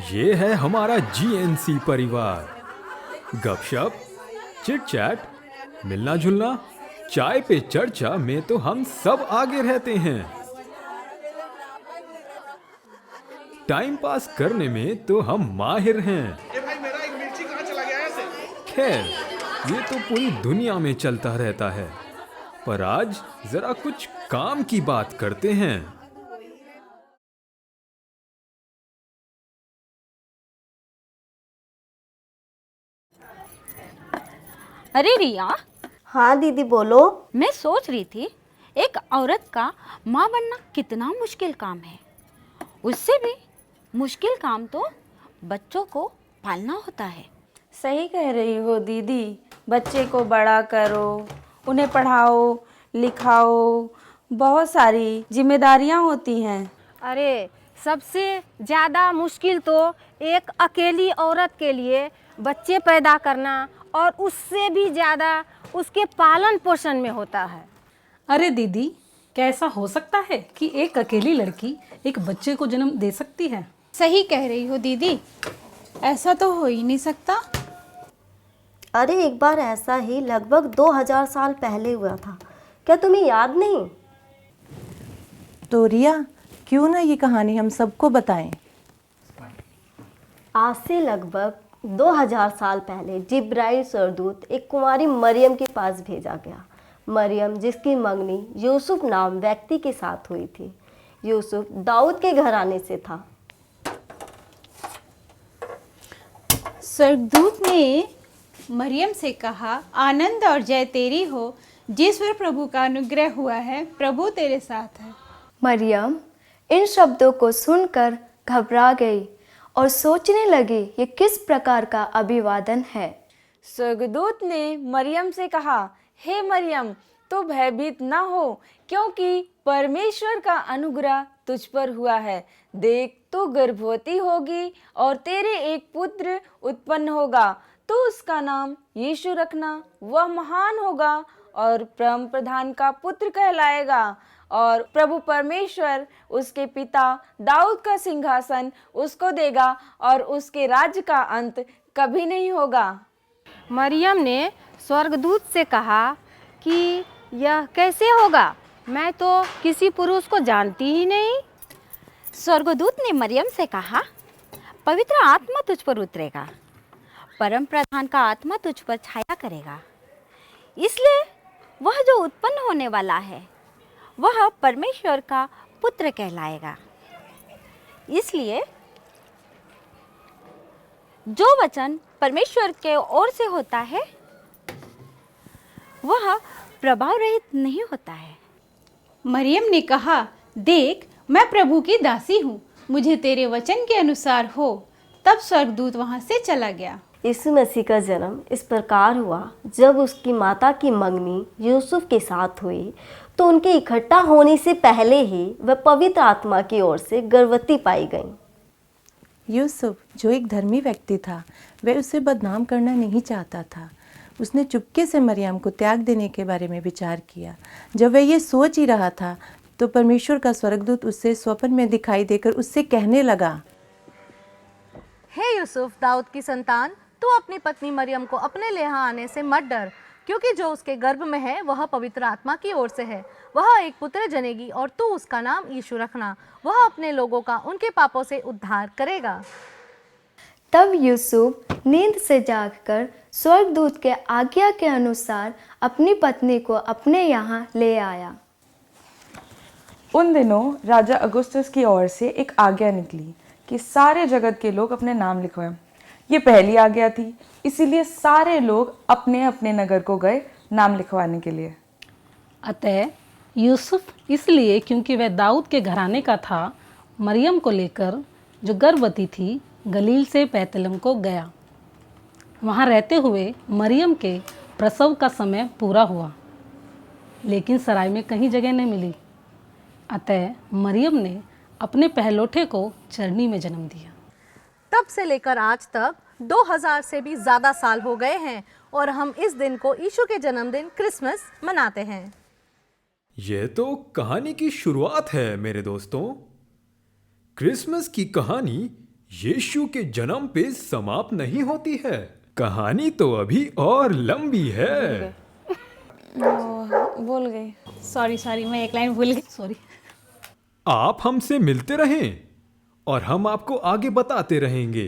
ये है हमारा जीएनसी परिवार। गपशप, चिट चैट, मिलना जुलना, चाय पे चर्चा में तो हम सब आगे रहते हैं। टाइम पास करने में तो हम माहिर हैं। ये भाई मेरा एक मिर्ची कहाँ चला गया है ऐसे? खैर, ये तो पूरी दुनिया में चलता रहता है, पर आज जरा कुछ काम की बात करते हैं। अरे रिया, हाँ दीदी बोलो। मैं सोच रही थी एक औरत का माँ बनना कितना मुश्किल काम है। उससे भी मुश्किल काम तो बच्चों को पालना होता है। सही कह रही हो दीदी। बच्चे को बड़ा करो, उन्हें पढ़ाओ लिखाओ, बहुत सारी जिम्मेदारियां होती हैं। अरे सबसे ज़्यादा मुश्किल तो एक अकेली औरत के लिए बच्चे पैदा करना और उससे भी ज़्यादा उसके पालन पोषण में होता है। अरे दीदी, कैसा हो सकता है कि एक अकेली लड़की एक बच्चे को जन्म दे सकती है? सही कह रही हो दीदी, ऐसा तो हो ही नहीं सकता। अरे एक बार ऐसा ही लगभग 2000 साल पहले हुआ था, क्या तुम्हें याद नहीं? तो रिया, क्यों ना ये कहानी हम सबको बताएं। आज से लगभग 2000 साल पहले जिब्राइल स्वर्गदूत एक कुंवारी मरियम के पास भेजा गया। मरियम जिसकी मंगनी यूसुफ नाम व्यक्ति के साथ हुई थी। यूसुफ दाऊद के घराने से था। स्वर्गदूत ने मरियम से कहा, आनंद और जय तेरी हो, जिस पर प्रभु का अनुग्रह हुआ है, प्रभु तेरे साथ है। मरियम इन शब्दों को सुनकर घबरा गई और सोचने लगी ये किस प्रकार का अभिवादन है। स्वर्गदूत ने मरियम से कहा, हे मरियम, तो भयभीत ना हो, क्योंकि परमेश्वर का अनुग्रह तुझ पर हुआ है। देख, तू गर्भवती होगी और तेरे एक पुत्र उत्पन्न होगा। तो उसका नाम यीशु रखना। वह महान होगा और परम प्रधान का पुत्र कहलाएगा। और प्रभु परमेश्वर उसके पिता दाऊद का सिंहासन उसको देगा और उसके राज्य का अंत कभी नहीं होगा। मरियम ने स्वर्गदूत से कहा कि यह कैसे होगा, मैं तो किसी पुरुष को जानती ही नहीं। स्वर्गदूत ने मरियम से कहा, पवित्र आत्मा तुझ पर उतरेगा, परम प्रधान का आत्मा तुझ पर छाया करेगा। इसलिए वह जो उत्पन्न होने वाला है वह परमेश्वर का पुत्र कहलाएगा। इसलिए जो वचन परमेश्वर के ओर से होता है वह प्रभाव रहित नहीं होता है। मरियम ने कहा, देख, मैं प्रभु की दासी हूँ, मुझे तेरे वचन के अनुसार हो। तब स्वर्गदूत वहाँ से चला गया। यीशु मसीह का जन्म इस प्रकार हुआ, जब उसकी माता की मंगनी यूसुफ के साथ हुई तो उनके इकट्ठा होने से पहले ही वह पवित्र आत्मा की ओर से गर्भवती पाई गई। यूसुफ जो एक धर्मी व्यक्ति था, वह उसे बदनाम करना नहीं चाहता था। उसने चुपके से मरियम को त्याग देने के बारे में विचार किया। जब वह ये सोच ही रहा था तो परमेश्वर का स्वर्गदूत उससे स्वप्न में दिखाई देकर उससे कहने लगा, हे यूसुफ, दाऊद की संतान, तू अपनी पत्नी मरियम को अपने ले यहाँ आने से मत डर, क्योंकि जो उसके गर्भ में है वह पवित्र आत्मा की ओर से है। वह एक पुत्र जनेगी और तू उसका नाम यीशु रखना। वह अपने लोगों का उनके पापों से उद्धार करेगा। तब यूसुफ नींद से जागकर स्वर्गदूत के आज्ञा के अनुसार अपनी पत्नी को अपने यहाँ ले आया। उन दिनों राजा अगुस्तस की ओर से एक आज्ञा निकली कि सारे जगत के लोग अपने नाम लिखवाएं। ये पहली आज्ञा थी, इसीलिए सारे लोग अपने अपने नगर को गए नाम लिखवाने के लिए। अतः यूसुफ इसलिए क्योंकि वह दाऊद के घराने का था, मरियम को लेकर जो गर्भवती थी गलील से बैतलहम को गया। वहाँ रहते हुए मरियम के प्रसव का समय पूरा हुआ, लेकिन सराय में कहीं जगह नहीं मिली। अतः मरियम ने अपने पहलौठे को चरनी में जन्म दिया। तब से लेकर आज तक 2000 से भी ज़्यादा साल हो गए हैं और हम इस दिन को यीशु के जन्मदिन क्रिसमस मनाते हैं। यह तो कहानी की शुरुआत है मेरे दोस्तों। क्रिसमस की कहानी यीशु के जन्म पे समाप्त नहीं होती है, कहानी तो अभी और लंबी है। बोल गई। सॉरी मैं एक लाइन भूल गई, सॉरी। आप हमसे मिलते रहें और हम आपको आगे बताते रहेंगे।